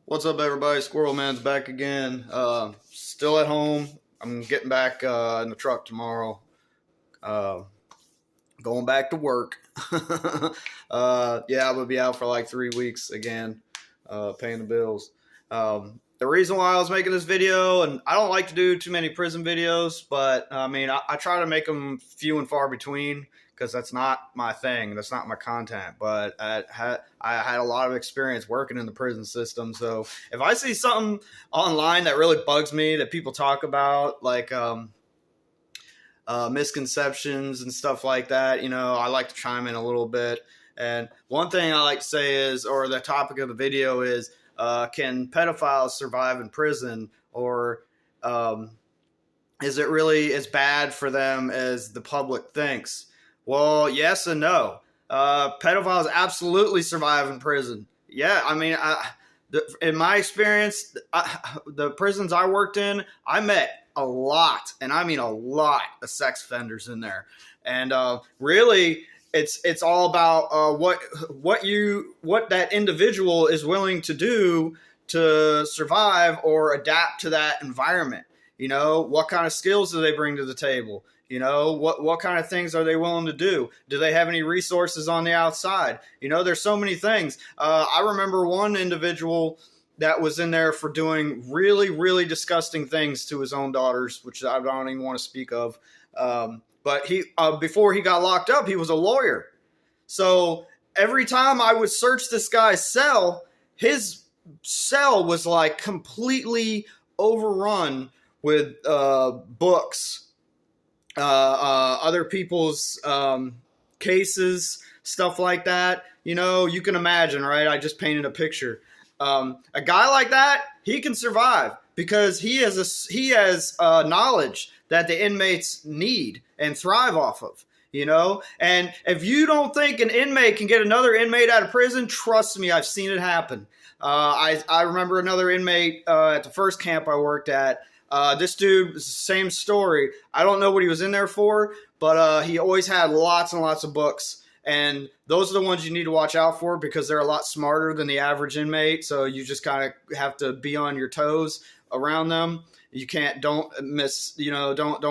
What's up, everybody? Squirrel Man's back again. Still at home. I'm getting back in the truck tomorrow. Uh, Going back to work. Yeah, I'm gonna be out for like 3 weeks again, paying the bills. The reason why I was making this video, and I don't like to do too many prison videos, but I mean, I try to make them few and far between because that's not my thing. That's not my content. But I had a lot of experience working in the prison system. So if I see something online that really bugs me that people talk about, like misconceptions and stuff like that, I like to chime in a little bit. And one thing I like to say is, or the topic of the video is, can pedophiles survive in prison, or is it really as bad for them as the public thinks? Well, yes and no. Pedophiles absolutely survive in prison. Yeah, I mean, in my experience, the prisons I worked in, I met a lot, and I mean a lot, of sex offenders in there. And really, it's all about what that individual is willing to do to survive or adapt to that environment. What kind of skills do they bring to the table? What kind of things are they willing to do? Do they have any resources on the outside? There's so many things. I remember one individual that was in there for doing really, really disgusting things to his own daughters, which I don't even want to speak of. But he, before he got locked up, he was a lawyer. So every time I would search this guy's cell, his cell was like completely overrun with books, other people's cases, stuff like that. You can imagine, right? I just painted a picture. A guy like that, he can survive because he has knowledge that the inmates need and thrive off of. And if you don't think an inmate can get another inmate out of prison, trust me, I've seen it happen. I remember another inmate at the first camp I worked at. This dude, same story. I don't know what he was in there for, but he always had lots and lots of books. And those are the ones you need to watch out for because they're a lot smarter than the average inmate. So you just kind of have to be on your toes around them. You don't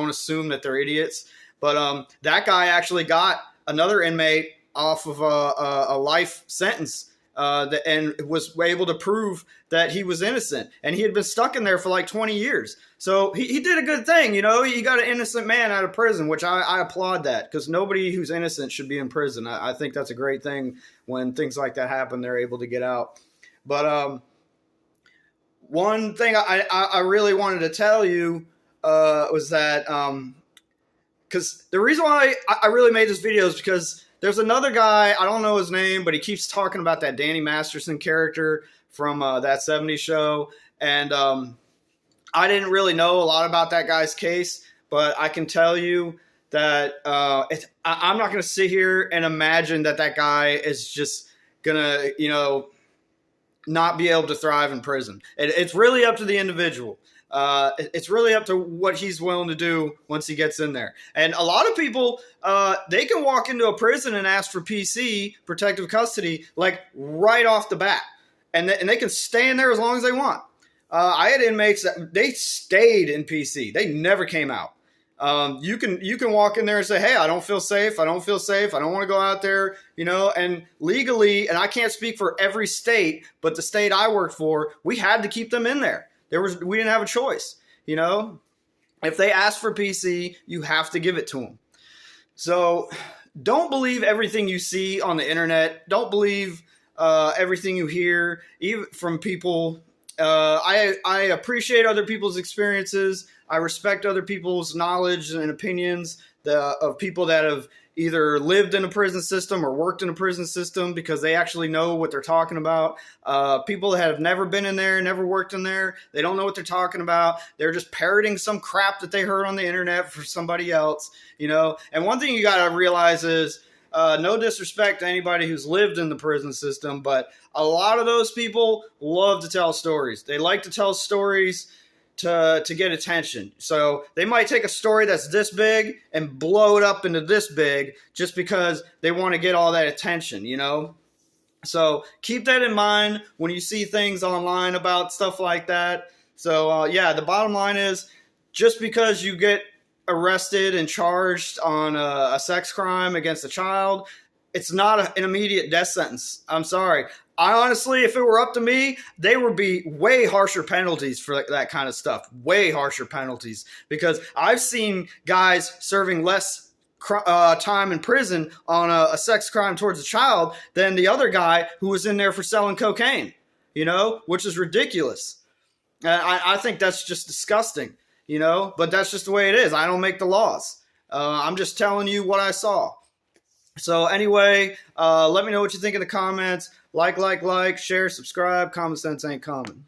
assume that they're idiots. But that guy actually got another inmate off of a life sentence and was able to prove that he was innocent. And he had been stuck in there for like 20 years. So he did a good thing. He got an innocent man out of prison, which I applaud that because nobody who's innocent should be in prison. I think that's a great thing when things like that happen, they're able to get out. But one thing I really wanted to tell you was that because the reason why I really made this video is because there's another guy, I don't know his name, but he keeps talking about that Danny Masterson character from that 70s show. And I didn't really know a lot about that guy's case, but I can tell you that I'm not going to sit here and imagine that guy is just going to, not be able to thrive in prison. It's really up to the individual. It's really up to what he's willing to do once he gets in there. And a lot of people, they can walk into a prison and ask for PC, protective custody, like right off the bat. And they can stay in there as long as they want. I had inmates that they stayed in PC. They never came out. You can walk in there and say, hey, I don't feel safe. I don't want to go out there, and legally, and I can't speak for every state, but the state I worked for, we had to keep them in there. We didn't have a choice. If they ask for PC, you have to give it to them. So don't believe everything you see on the internet. Don't believe everything you hear, even from people. I appreciate other people's experiences. I respect other people's knowledge and opinions of people that have either lived in a prison system or worked in a prison system because they actually know what they're talking about. People that have never been in there, never worked in there, they don't know what they're talking about. They're just parroting some crap that they heard on the internet for somebody else, And one thing you got to realize is, no disrespect to anybody who's lived in the prison system, but a lot of those people love to tell stories. They like to tell stories to get attention. So they might take a story that's this big and blow it up into this big just because they want to get all that attention, So keep that in mind when you see things online about stuff like that. So yeah, the bottom line is, just because you get arrested and charged on a sex crime against a child, it's not an immediate death sentence. I'm sorry. I honestly, if it were up to me, they would be way harsher penalties for that kind of stuff. Way harsher penalties, because I've seen guys serving less time in prison on a sex crime towards a child than the other guy who was in there for selling cocaine, which is ridiculous. I think that's just disgusting, but that's just the way it is. I don't make the laws. I'm just telling you what I saw. So anyway, let me know what you think in the comments. Like, share, subscribe. Common sense ain't common.